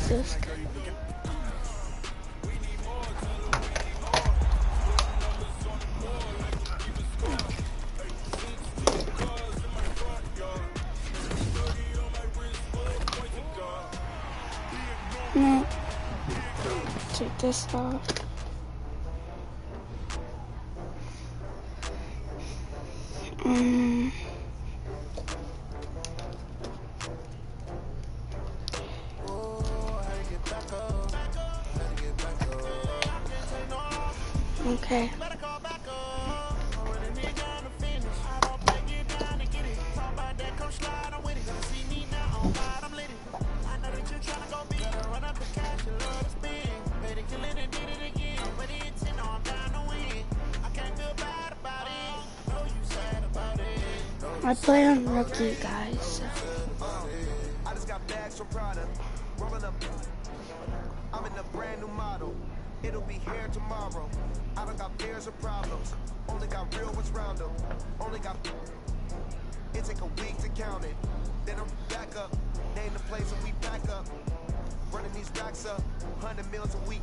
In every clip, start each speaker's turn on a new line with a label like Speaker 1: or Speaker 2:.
Speaker 1: This guy. No. Take this off. Okay. I play on rookie, guys. So.
Speaker 2: I just got bags from Prada. Rolling up. I'm in a brand new model. It'll be here tomorrow. I don't got fears or problems. Only got real ones round them. Only got. It take a week to count it. Then I'm back up. Name the place and we back up. Running these racks up. 100 meals a week.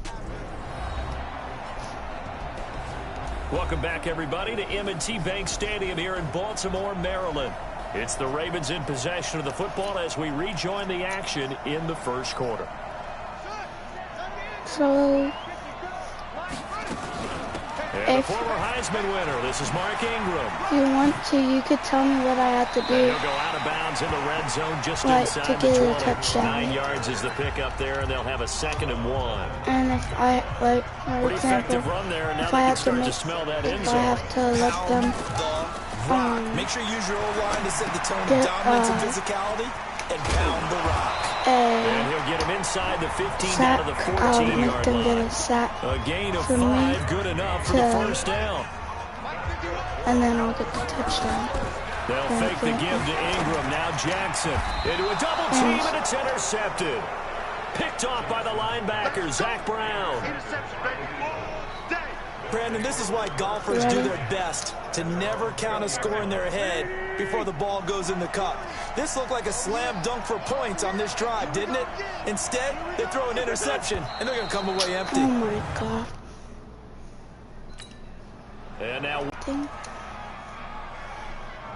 Speaker 3: Welcome back, everybody, to M&T Bank Stadium here in Baltimore, Maryland. It's the Ravens in possession of the football as we rejoin the action in the first quarter.
Speaker 1: So,
Speaker 3: and the former Heisman winner, this is Mark Ingram.
Speaker 1: If you want to, you could tell me what I have to do.
Speaker 3: And he'll go out of bounds in the red zone just
Speaker 1: like
Speaker 3: inside
Speaker 1: to
Speaker 3: the
Speaker 1: get
Speaker 3: 20.
Speaker 1: a touchdown.
Speaker 3: 9 yards is the pickup there, and they'll have a 2nd and 1.
Speaker 1: And if I, like, for
Speaker 3: Pretty
Speaker 1: example,
Speaker 3: effective run there, and now
Speaker 1: if
Speaker 3: they
Speaker 1: I
Speaker 3: can
Speaker 1: have to
Speaker 3: start
Speaker 1: make,
Speaker 3: to smell that end
Speaker 1: if
Speaker 3: zone.
Speaker 1: I have to let them
Speaker 4: Make sure you use your O-line to set the tone of
Speaker 1: get,
Speaker 4: dominance and physicality and pound the rock.
Speaker 3: And he'll get him inside the 15
Speaker 1: sack,
Speaker 3: out of the
Speaker 1: I'll
Speaker 3: 14-yard
Speaker 1: make them get
Speaker 3: line.
Speaker 1: a sack
Speaker 3: A gain of
Speaker 1: for
Speaker 3: 5,
Speaker 1: me
Speaker 3: good enough for
Speaker 1: to,
Speaker 3: the first down.
Speaker 1: and then I'll get the touchdown.
Speaker 3: They'll fake the give to Ingram. Now Jackson into a double team, and it's intercepted. Picked off by the linebacker, Zach Brown.
Speaker 4: Brandon, this is why golfers do their best to never count a score in their head before the ball goes in the cup. This looked like a slam dunk for points on this drive, didn't it? Instead, they throw an interception, and they're going to come away empty.
Speaker 1: Oh, my God.
Speaker 3: And now,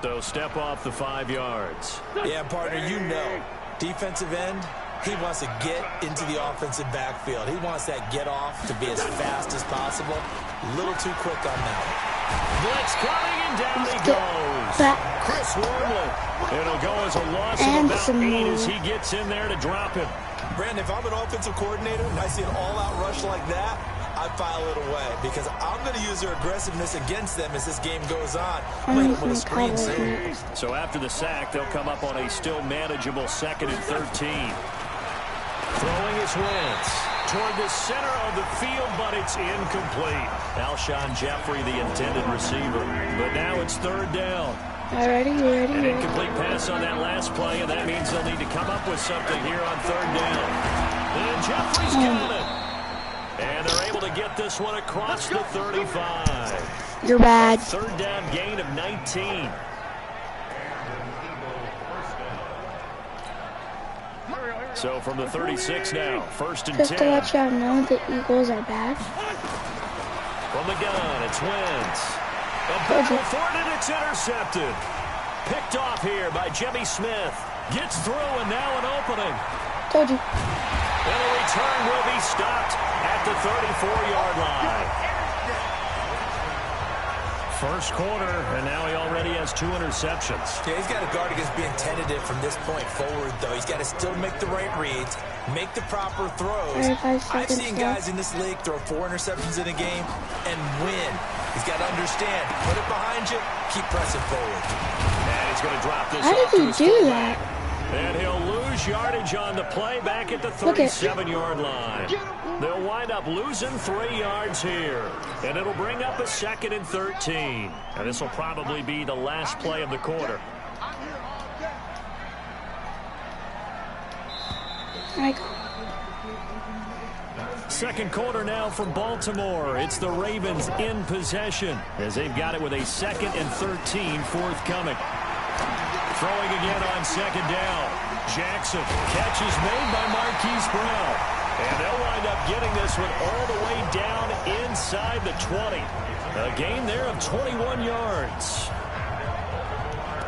Speaker 3: so step off the 5 yards.
Speaker 4: Yeah, partner, you know, defensive end, he wants to get into the offensive backfield. He wants that get off to be as fast as possible. A little too quick on that.
Speaker 3: Blitz coming, and down he goes. Chris Wormley. It'll go as a loss of about 8 as he gets in there to drop him.
Speaker 4: Brandon, if I'm an offensive coordinator and I see an all-out rush like that, I file it away because I'm going to use their aggressiveness against them as this game goes on. I'm going to put a screen save.
Speaker 3: So after the sack, they'll come up on a still manageable 2nd and 13. Throwing his Wentz toward the center of the field, but it's incomplete. Alshon Jeffrey, the intended receiver. But now it's 3rd down.
Speaker 1: Ready?
Speaker 3: An incomplete pass on that last play, and that means they'll need to come up with something here on 3rd down. And Jeffrey's got it. And they're able to get this one across the 35.
Speaker 1: You're bad.
Speaker 3: 3rd down gain of 19. So from the 36 now, 1st and 10.
Speaker 1: Just to let y'all know, the Eagles are bad.
Speaker 3: From the gun, it's Wentz. A battle for it, and it's intercepted. Picked off here by Jimmy Smith. Gets through, and now an opening.
Speaker 1: Told you.
Speaker 3: And a return will be stopped at the 34-yard line. First quarter, and now he already has 2 interceptions.
Speaker 4: Yeah, he's got to guard against being tentative from this point forward, though. He's got to still make the right reads, make the proper throws. I've seen guys in this league throw 4 interceptions in a game and win. He's got to understand, put it behind you, keep pressing forward.
Speaker 3: And he's going to drop this
Speaker 1: How
Speaker 3: off
Speaker 1: did
Speaker 3: to
Speaker 1: he
Speaker 3: his
Speaker 1: do
Speaker 3: fullback.
Speaker 1: that?
Speaker 3: And he'll lose yardage on the play back at the 37-yard line. They'll wind up losing 3 yards here. And it'll bring up a 2nd and 13. And this will probably be the last play of the quarter. Second quarter now from Baltimore. It's the Ravens in possession as they've got it with a 2nd and 13 forthcoming. Throwing again on 2nd down. Jackson. Catch is made by Marquise Brown. And they'll wind up getting this one all the way down inside the 20. A gain there of 21 yards.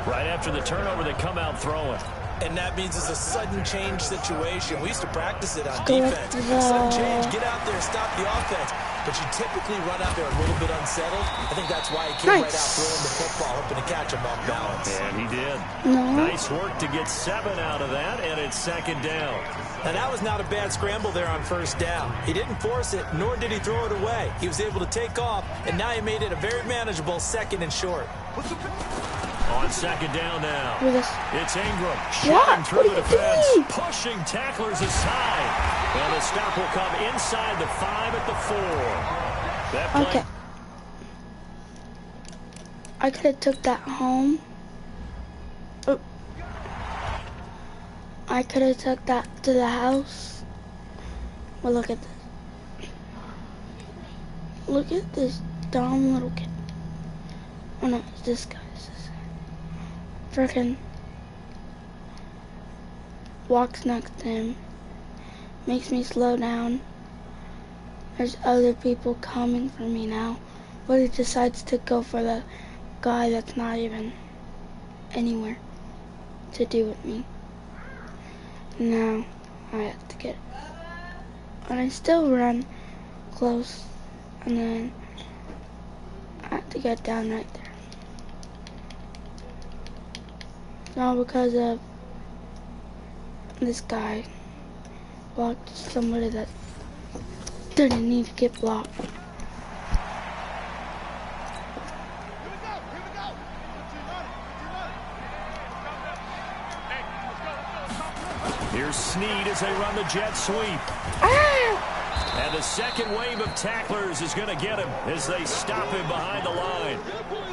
Speaker 3: Right after the turnover, they come out throwing.
Speaker 4: And that means it's a sudden change situation. We used to practice it on defense. Sudden change, get out there, stop the offense. But you typically run out there a little bit unsettled. I think that's why he came right out throwing the football, hoping to catch him off balance.
Speaker 3: And he did. Nice work to get 7 out of that, and it's 2nd down.
Speaker 4: And that was not a bad scramble there on 1st down. He didn't force it, nor did he throw it away. He was able to take off, and now he made it a very manageable 2nd and short.
Speaker 3: On 2nd down now. It's Ingram shooting through the defense, pushing tacklers aside. And the stop will come inside the 5 at the 4. That play.
Speaker 1: Okay. I could have took that home. Oh. I could have took that to the house. Well, look at this. Look at this dumb little kid. Oh no, it's this guy. Frickin' walks next to him, makes me slow down. There's other people coming for me now, but he decides to go for the guy that's not even anywhere to do with me. Now I have to get it. And I still run close, and then I have to get down right there. Not because of this guy blocked somebody that didn't need to get blocked.
Speaker 3: Here's Snead as they run the jet sweep. And the second wave of tacklers is going to get him as they stop him behind the line.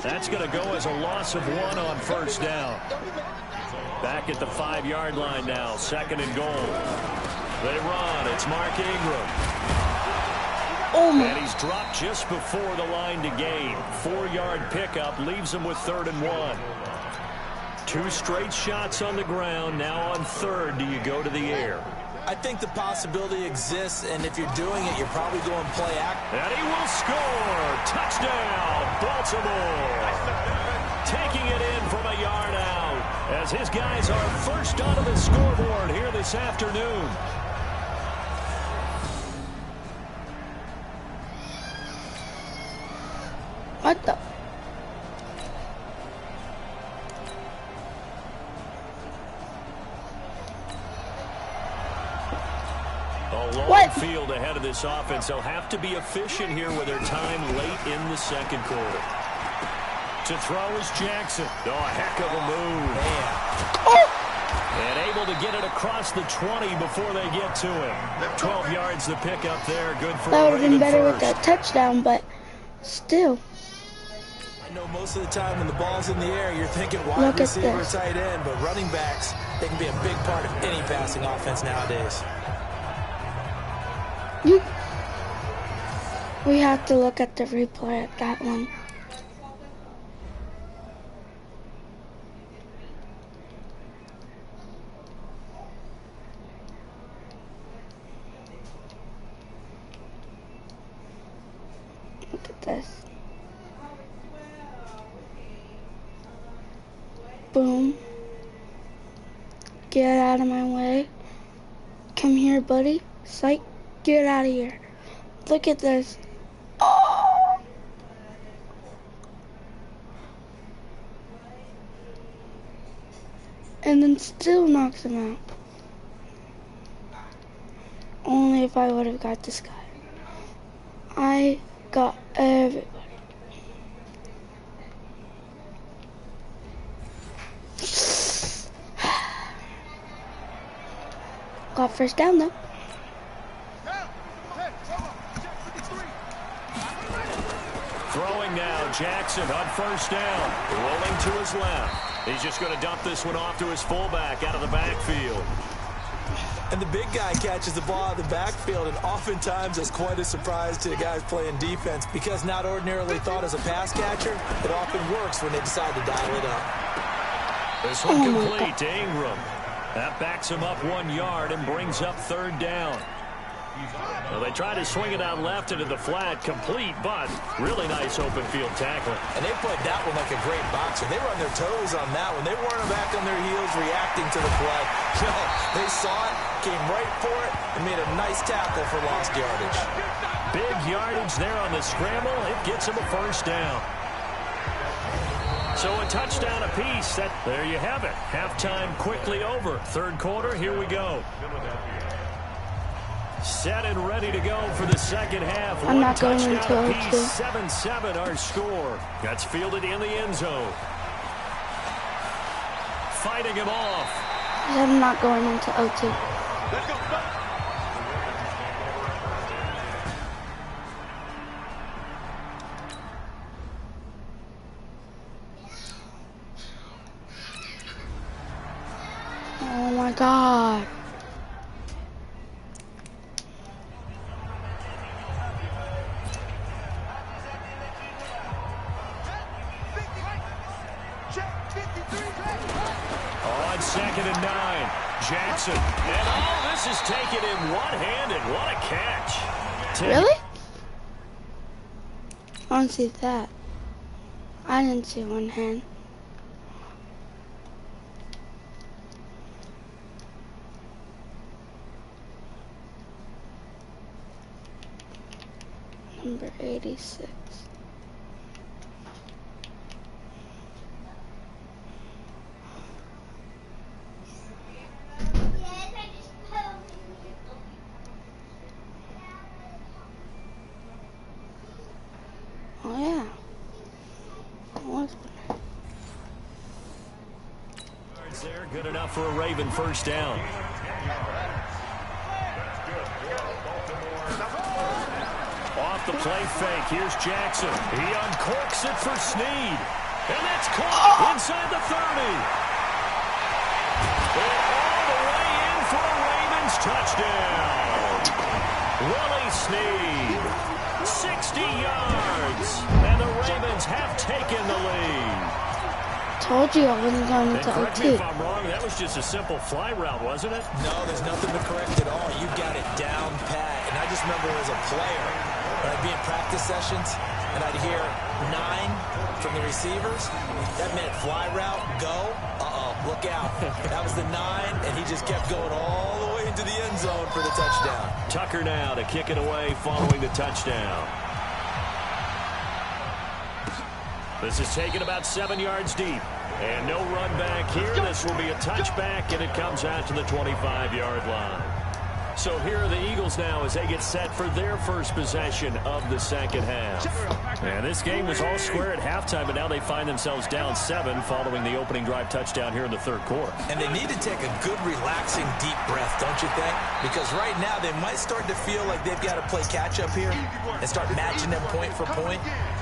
Speaker 3: That's going to go as a loss of 1 on 1st down. Back at the 5-yard line now, 2nd and goal. They run. It's Mark Ingram. And he's dropped just before the line to gain. 4-yard pickup leaves him with 3rd and 1. 2 straight shots on the ground. Now on 3rd, do you go to the air?
Speaker 4: I think the possibility exists, and if you're doing it, you're probably going play act.
Speaker 3: And he will score. Touchdown, Baltimore. Taking it in from a yard out as his guys are first onto the scoreboard here this afternoon.
Speaker 1: What the?
Speaker 3: Long field ahead of this offense. They'll have to be efficient here with their time late in the 2nd quarter. To throw is Jackson. Oh, a heck of a move. And able to get it across the 20 before they get to him. 12 yards the pickup there. Good for
Speaker 1: that would have been better
Speaker 3: first.
Speaker 1: with that touchdown, but still.
Speaker 4: I know most of the time when the ball's in the air, you're thinking wide receiver, tight end, but running backs, they can be a big part of any passing offense nowadays.
Speaker 1: We have to look at the replay at that one. Look at this. Boom. Get out of my way. Come here, buddy. Psych. Get out of here. Look at this. Oh! And then still knocks him out. Only if I would have got this guy. I got everybody. Got first down though.
Speaker 3: Throwing now, Jackson on first down. Rolling to his left. He's just going to dump this one off to his fullback out of the backfield.
Speaker 4: And the big guy catches the ball out of the backfield, and oftentimes it's quite a surprise to the guys playing defense because not ordinarily thought as a pass catcher, it often works when they decide to dial it up.
Speaker 3: This one complete to Ingram. That backs him up 1 yard and brings up 3rd down. Well, they try to swing it out left into the flat, complete, but really nice open field tackling.
Speaker 4: And they played that one like a great boxer. They were on their toes on that one. They weren't back on their heels reacting to the play. No, they saw it, came right for it, and made a nice tackle for lost yardage.
Speaker 3: Big yardage there on the scramble. It gets him a 1st down. So a touchdown apiece. There you have it. Halftime quickly over. 3rd quarter, here we go. Set and ready to go for the 2nd half.
Speaker 1: I'm not going into OT.
Speaker 3: 7-7 our score. That's fielded in the end zone. Fighting him off.
Speaker 1: I'm not going into OT.
Speaker 2: Let's go.
Speaker 1: Oh my God.
Speaker 3: On 2nd and 9, Jackson. And this is taken in one-handed. What a catch.
Speaker 1: Really? I don't see that. I didn't see one hand. Number 86. Oh yeah.
Speaker 3: There, good enough for a Raven 1st down. Off the play fake, here's Jackson. He uncorks it for Snead. And that's caught inside the 30. And all the way in for a Ravens touchdown. Willie Snead, 60 yards. And the Ravens have taken the lead.
Speaker 1: Told you I wasn't going into
Speaker 3: correct
Speaker 1: OT.
Speaker 3: me if I'm wrong, that was just a simple fly route, wasn't it?
Speaker 4: No, there's nothing to correct at all. You got it down pat. And I just remember as a player, when I'd be in practice sessions and I'd hear 9 from the receivers, that meant fly route, go, look out. That was the 9, and he just kept going all the way into the end zone for the touchdown.
Speaker 3: Tucker now to kick it away following the touchdown. This is taken about 7 yards deep. And no run back here. This will be a touchback, and it comes out to the 25-yard line. So here are the Eagles now as they get set for their first possession of the 2nd half. And this game was all square at halftime, but now they find themselves down 7 following the opening drive touchdown here in the 3rd quarter.
Speaker 4: And they need to take a good, relaxing, deep breath, don't you think? Because right now they might start to feel like they've got to play catch-up here and start matching them point for point.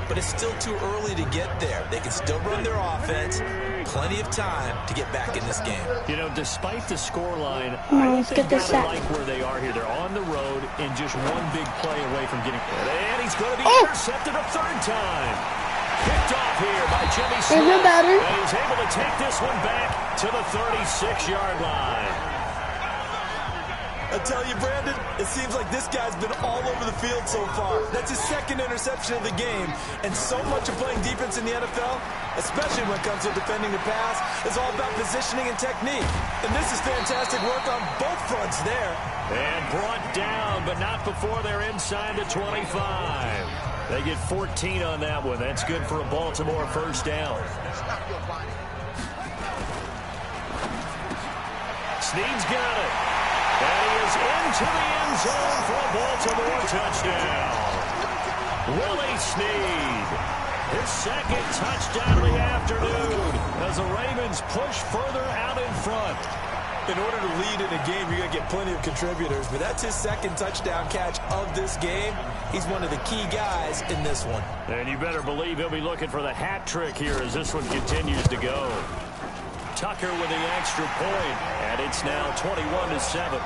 Speaker 4: But it's still too early to get there. They can still run their offense. Plenty of time to get back in this game.
Speaker 3: You know, despite the scoreline, I don't think they like where they are here. They're on the road and just one big play away from getting... And he's going to be intercepted a 3rd time. Picked off here by Jimmy Smith. And he's able to take this one back to the 36-yard line.
Speaker 4: I tell you, Brandon, it seems like this guy's been all over the field so far. That's his 2nd interception of the game. And so much of playing defense in the NFL, especially when it comes to defending the pass, is all about positioning and technique. And this is fantastic work on both fronts there.
Speaker 3: And brought down, but not before they're inside the 25. They get 14 on that one. That's good for a Baltimore 1st down. Snead's got it. And he is into the end zone for a Baltimore touchdown. Willie Snead, his 2nd touchdown of the afternoon as the Ravens push further out in front.
Speaker 4: In order to lead in a game, you're going to get plenty of contributors, but that's his 2nd touchdown catch of this game. He's one of the key guys in this one.
Speaker 3: And you better believe he'll be looking for the hat trick here as this one continues to go. Tucker with the extra point, and it's now 21-7.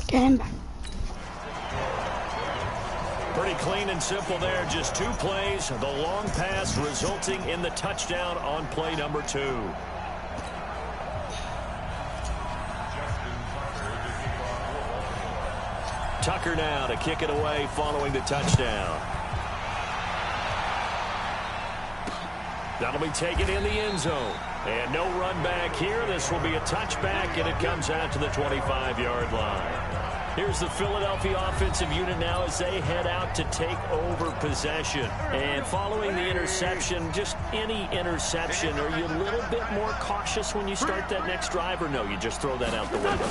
Speaker 1: Get him back.
Speaker 3: Pretty clean and simple there. Just 2 plays. The long pass resulting in the touchdown on play number 2. Tucker now to kick it away following the touchdown. That'll be taken in the end zone. And no run back here. This will be a touchback, and it comes out to the 25-yard line. Here's the Philadelphia offensive unit now as they head out to take over possession. And following the interception, just any interception, are you a little bit more cautious when you start that next drive, or no, you just throw that out the window?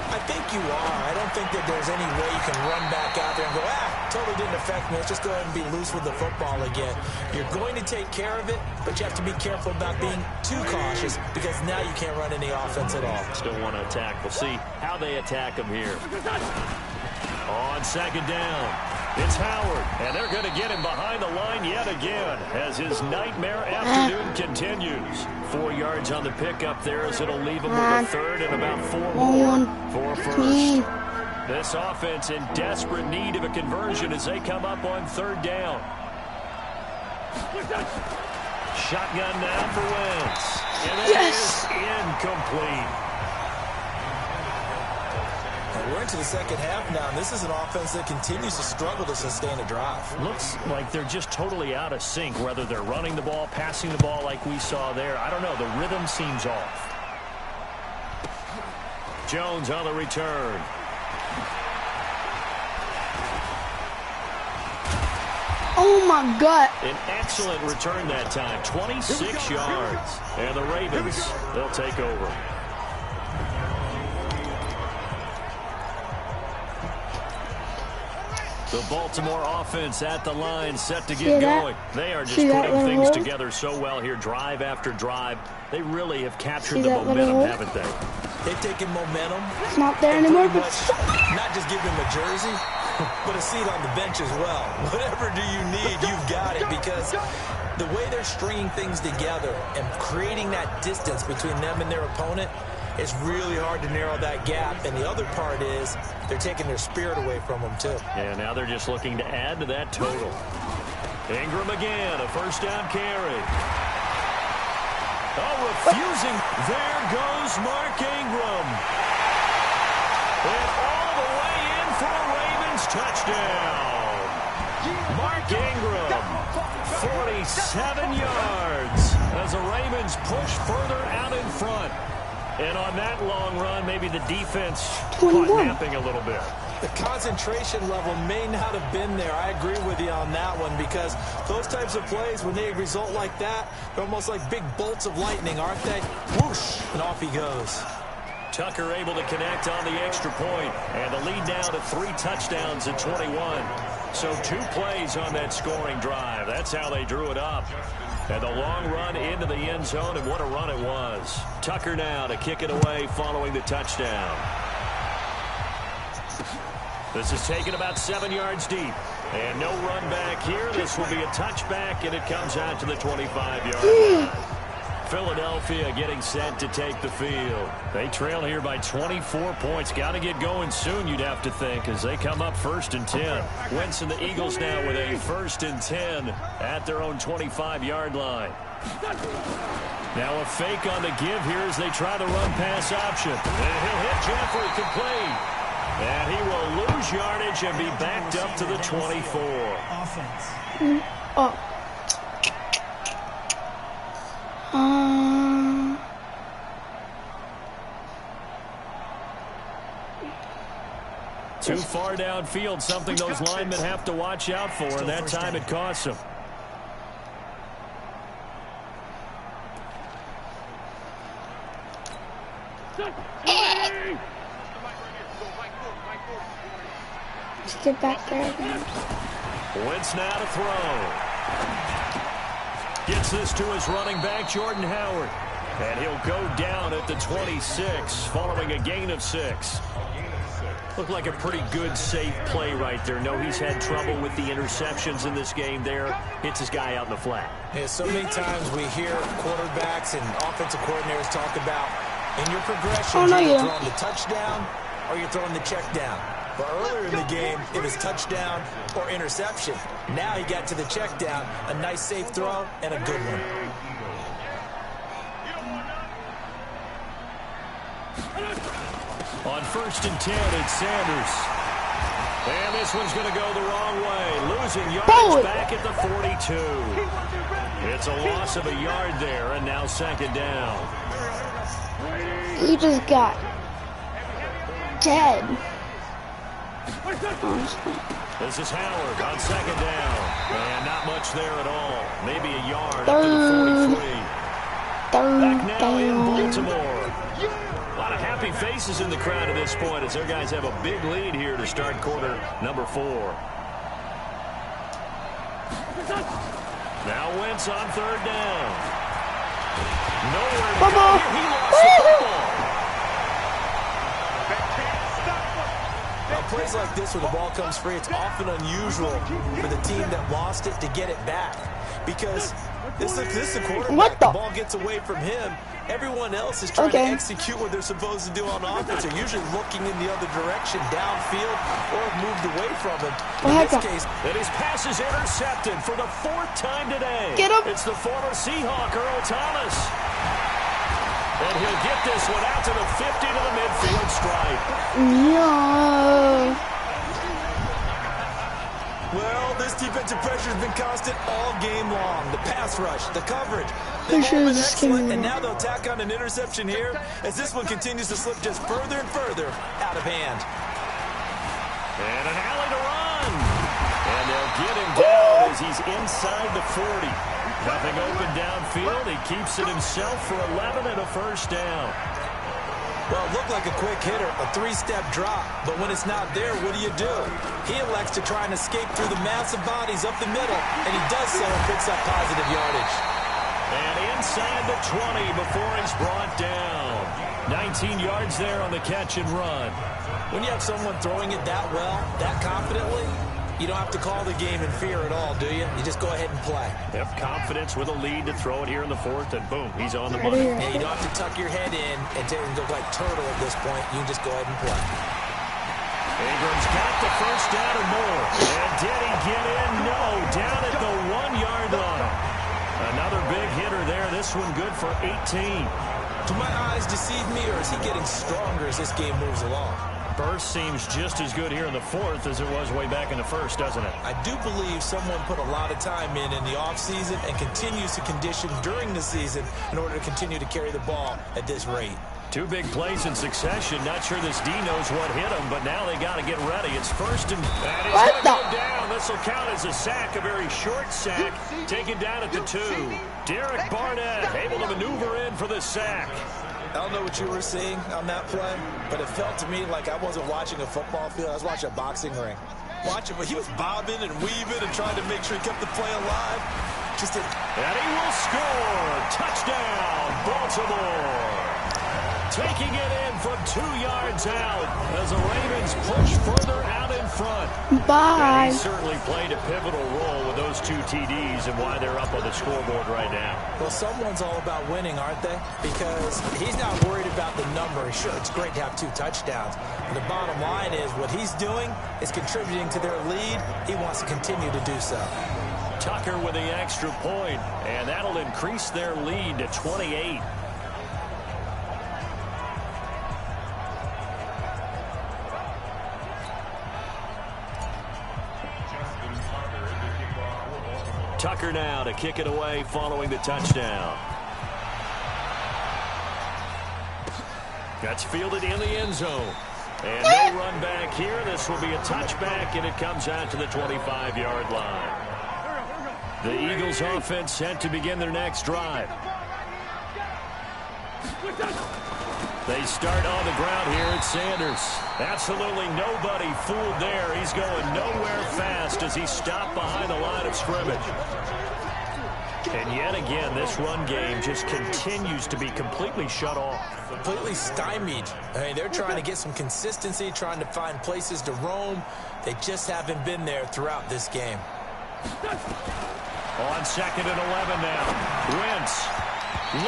Speaker 4: I think you are. I don't think that there's any way you can run back out there and go, totally didn't affect me. Let's just go ahead and be loose with the football again. You're going to take care of it, but you have to be careful about being too cautious because now you can't run any offense at all.
Speaker 3: Still want to attack. We'll see how they attack him here. On second down, it's Howard, and they're going to get him behind the line yet again as his nightmare afternoon continues. 4 yards on the pickup there as it'll leave him with a third and about 4 more for first. This offense in desperate need of a conversion as they come up on third down. Shotgun now for Wentz. And it is incomplete.
Speaker 4: We're into the second half now, and this is an offense that continues to struggle to sustain a drive.
Speaker 3: Looks like they're just totally out of sync, whether they're running the ball, passing the ball like we saw there. I don't know. The rhythm seems off. Jones on the return.
Speaker 1: Oh, my God.
Speaker 3: An excellent return that time. 26 yards. And the Ravens, they'll take over. The Baltimore offense at the line, set to get going. They are just putting things together so well here, drive after drive. They really have captured the momentum, haven't they?
Speaker 4: They've taken momentum.
Speaker 1: It's not there anymore.
Speaker 4: But not just give them a jersey, but a seat on the bench as well. Whatever do you need, you've got it, because the way they're stringing things together and creating that distance between them and their opponent, it's really hard to narrow that gap. And the other part is they're taking their spirit away from them, too.
Speaker 3: Yeah, now they're just looking to add to that total. Ingram again, a first down carry. Oh, refusing. There goes Mark Ingram. And all the way in for a Ravens touchdown. Mark Ingram, 47 yards as the Ravens push further out in front. And on that long run, maybe the defense caught napping a little bit.
Speaker 4: The concentration level may not have been there. I agree with you on that one, because those types of plays, when they result like that, they're almost like big bolts of lightning, aren't they? Whoosh, and off he goes.
Speaker 3: Tucker able to connect on the extra point, and the lead now to 3 touchdowns at 21. So 2 plays on that scoring drive. That's how they drew it up. And the long run into the end zone, and what a run it was. Tucker now to kick it away following the touchdown. This is taken about 7 yards deep. And no run back here. This will be a touchback, and it comes out to the 25-yard line. Philadelphia getting set to take the field. They trail here by 24 points. Got to get going soon, you'd have to think, as they come up 1st and 10. Wentz and the Eagles now with a 1st and 10 at their own 25-yard line. Now a fake on the give here as they try the run-pass option. And he'll hit Jeffrey complete. And he will lose yardage and be backed up to the 24.
Speaker 5: Offense.
Speaker 1: Oh.
Speaker 3: Too far downfield, something those linemen have to watch out for, and that time it costs them.
Speaker 1: Let's get back there again.
Speaker 3: Wentz now to throw. Gets this to his running back, Jordan Howard. And he'll go down at the 26, following a gain of 6. Looked like a pretty good, safe play right there. No, he's had trouble with the interceptions in this game there. Hits his guy out in the flat.
Speaker 4: Yeah, so many times we hear quarterbacks and offensive coordinators talk about, in your progression, you're throwing the touchdown or you're throwing the check down. But earlier in the game, it was touchdown or interception. Now he got to the check down, a nice safe throw, and a good one.
Speaker 3: On 1st and 10, it's Sanders. And this one's going to go the wrong way. Losing yards back at the 42. It's a loss of a yard there, and now 2nd down.
Speaker 1: He just got dead. Honestly.
Speaker 3: This is Howard on 2nd down. And not much there at all. Maybe a yard up to the 43. Back now in Baltimore. A lot of happy faces in the crowd at this point as their guys have a big lead here to start quarter number 4. Now Wentz on 3rd down. Nowhere to go. He lost the football.
Speaker 4: Now, plays like this where the ball comes free, it's often unusual for the team that lost it to get it back. Because this is the quarterback. The ball gets away from him. Everyone else is trying to execute what they're supposed to do on offense. They're usually looking in the other direction, downfield, or have moved away from him. In this case,
Speaker 3: and his pass is intercepted for the 4th time today.
Speaker 1: Get him.
Speaker 3: It's the former Seahawk, Earl Thomas. And he'll get this one out to the 50 to the midfield stripe.
Speaker 1: No.
Speaker 4: Well, this defensive pressure has been constant all game long. The pass rush, the coverage, they've all been excellent, and now they'll tack on an interception here as this one continues to slip just further and further out of hand.
Speaker 3: And an alley to run. And they'll get him down as he's inside the 40. Nothing open downfield. He keeps it himself for 11 and a 1st down.
Speaker 4: Well, it looked like a quick hitter, a 3-step drop, but when it's not there, what do? He elects to try and escape through the massive bodies up the middle, and he does so and picks up positive yardage.
Speaker 3: And inside the 20 before he's brought down. 19 yards there on the catch and run.
Speaker 4: When you have someone throwing it that well, that confidently, you don't have to call the game in fear at all, do you? You just go ahead and play.
Speaker 3: Have confidence with a lead to throw it here in the 4th, and boom, he's on the money.
Speaker 4: And you don't have to tuck your head in and look like turtle at this point. You can just go ahead and play.
Speaker 3: Ingram's got the 1st down and more. And did he get in? No, down at the 1-yard line. Another big hitter there. This one good for 18.
Speaker 4: Do my eyes deceive me, or is he getting stronger as this game moves along?
Speaker 3: Burst seems just as good here in the 4th as it was way back in the 1st, doesn't it?
Speaker 4: I do believe someone put a lot of time in the offseason and continues to condition during the season in order to continue to carry the ball at this rate.
Speaker 3: 2 big plays in succession. Not sure this D knows what hit him, but now they got to get ready. It's 1st and he's going to go down. This will count as a sack, a very short sack, taken down at the 2. Derek Barnett able to maneuver in for the sack.
Speaker 4: I don't know what you were seeing on that play, but it felt to me like I wasn't watching a football field. I was watching a boxing ring. But he was bobbing and weaving and trying to make sure he kept the play alive.
Speaker 3: And he will score. Touchdown, Baltimore. Taking it in from 2 yards out as the Ravens push further out in front.
Speaker 1: Bye.
Speaker 3: And he certainly played a pivotal role with those 2 TDs and why they're up on the scoreboard right now.
Speaker 4: Well, someone's all about winning, aren't they? Because he's not worried about the number. Sure, it's great to have 2 touchdowns. But the bottom line is what he's doing is contributing to their lead. He wants to continue to do so.
Speaker 3: Tucker with the extra point, and that'll increase their lead to 28. Tucker now to kick it away following the touchdown. That's fielded in the end zone. And no run back here. This will be a touchback, and it comes out to the 25-yard line. The Eagles offense set to begin their next drive. They start on the ground here at Sanders. Absolutely nobody fooled there. He's going nowhere fast as he's stopped behind the line of scrimmage. And yet again, this run game just continues to be completely shut off.
Speaker 4: Completely stymied. I mean, they're trying to get some consistency, trying to find places to roam. They just haven't been there throughout this game.
Speaker 3: On 2nd and 11 now. Wentz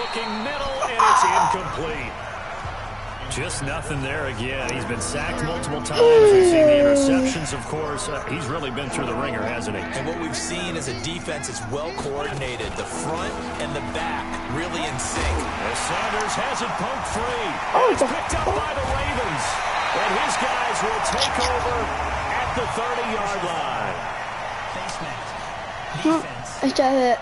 Speaker 3: looking middle, and it's incomplete. Just nothing there again. He's been sacked multiple times. We've seen the interceptions, of course. He's really been through the ringer, hasn't he?
Speaker 4: And what we've seen is a defense that's well coordinated. The front and the back really in sync.
Speaker 3: As Sanders has it poked free. It's picked up by the Ravens. And his guys will take over at the 30-yard line.
Speaker 5: Face mask. Defense.
Speaker 1: I got it.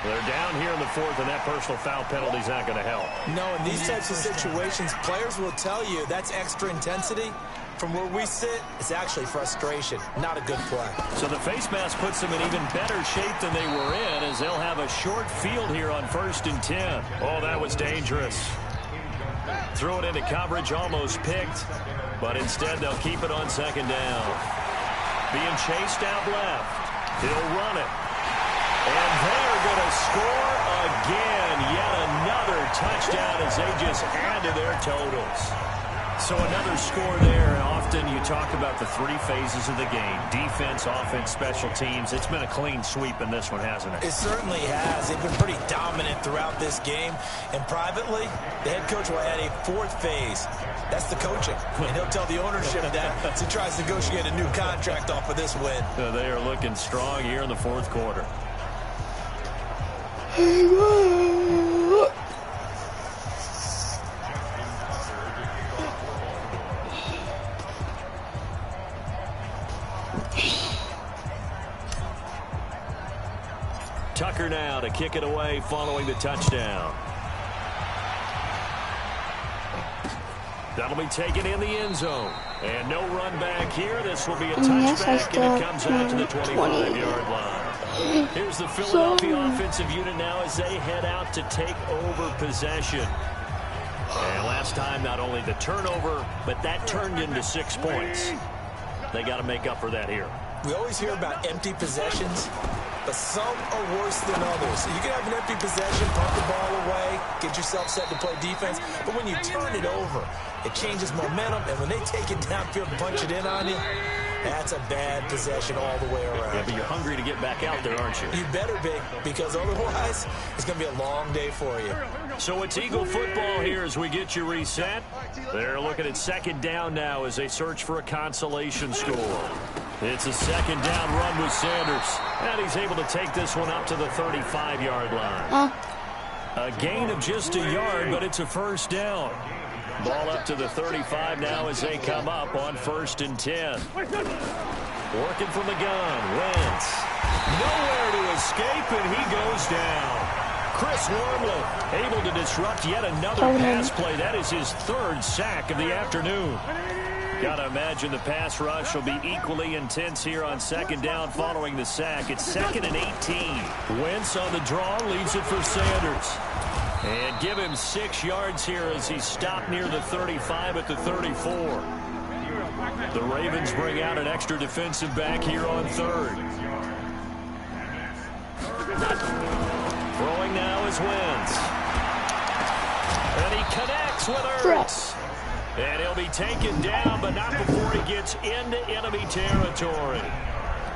Speaker 3: They're down here in the fourth, and that personal foul penalty is not going to help.
Speaker 4: No, in these types of situations, players will tell you that's extra intensity. From where we sit, it's actually frustration, not a good play.
Speaker 3: So the face mask puts them in even better shape than they were in, as they'll have a short field here on 1st and 10. Oh, that was dangerous. Threw it into coverage, almost picked, but instead they'll keep it on 2nd down. Being chased out left. He'll run it. And they're going to score again. Yet another touchdown as they just add to their totals. So another score there. Often you talk about the 3 phases of the game. Defense, offense, special teams. It's been a clean sweep in this one, hasn't it?
Speaker 4: It certainly has. They've been pretty dominant throughout this game. And privately, the head coach will add a 4th phase. That's the coaching. And he'll tell the ownership that as he tries to negotiate a new contract off of this win.
Speaker 3: They are looking strong here in the 4th quarter. Tucker now to kick it away following the touchdown. That'll be taken in the end zone. And no run back here. This will be a touchback, and it comes out to the 25-yard line. Here's the Philadelphia offensive unit now as they head out to take over possession. And last time, not only the turnover, but that turned into 6 points. They got to make up for that here.
Speaker 4: We always hear about empty possessions, but some are worse than others. You can have an empty possession, pump the ball away, get yourself set to play defense, but when you turn it over, it changes momentum, and when they take it downfield and punch it in on you, that's a bad possession all the way around.
Speaker 3: Yeah, but you're hungry to get back out there, aren't you?
Speaker 4: You better be, because otherwise, it's going to be a long day for you.
Speaker 3: So it's Eagle football here as we get you reset. They're looking at 2nd down now as they search for a consolation score. It's a 2nd down run with Sanders. And he's able to take this one up to the 35-yard line. A gain of just a yard, but it's a 1st down. Ball up to the 35 now as they come up on 1st and 10. Working from the gun. Wentz. Nowhere to escape, and he goes down. Chris Wormley able to disrupt yet another pass play. That is his 3rd sack of the afternoon. Got to imagine the pass rush will be equally intense here on 2nd down following the sack. It's 2nd and 18. Wentz on the draw, leaves it for Sanders. And give him 6 yards here as he stopped near the 35 at the 34. The Ravens bring out an extra defensive back here on 3rd. Throwing now is Wentz. And he connects with Ertz. And he'll be taken down, but not before he gets into enemy territory.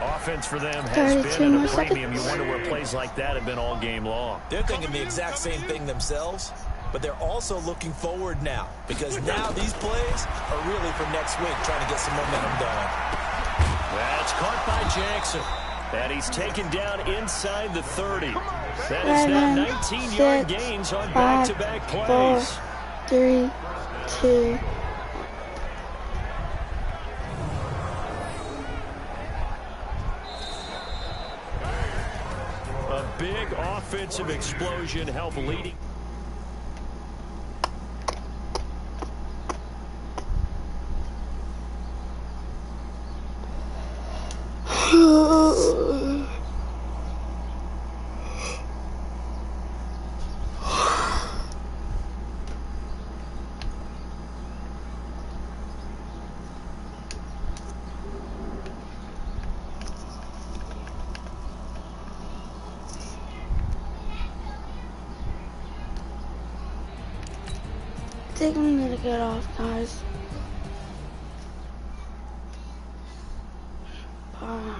Speaker 3: Offense for them has been at a premium. You wonder where plays like that have been all game long.
Speaker 4: They're thinking the exact same thing themselves, but they're also looking forward now, because now these plays are really for next week, trying to get some momentum going.
Speaker 3: That's caught by Jackson. And he's taken down inside the 30. That is now 19-yard gains on back-to-back plays.
Speaker 1: 4, 3, 2.
Speaker 3: A big offensive explosion helped leading.
Speaker 1: I think I'm gonna get off, guys. Bye.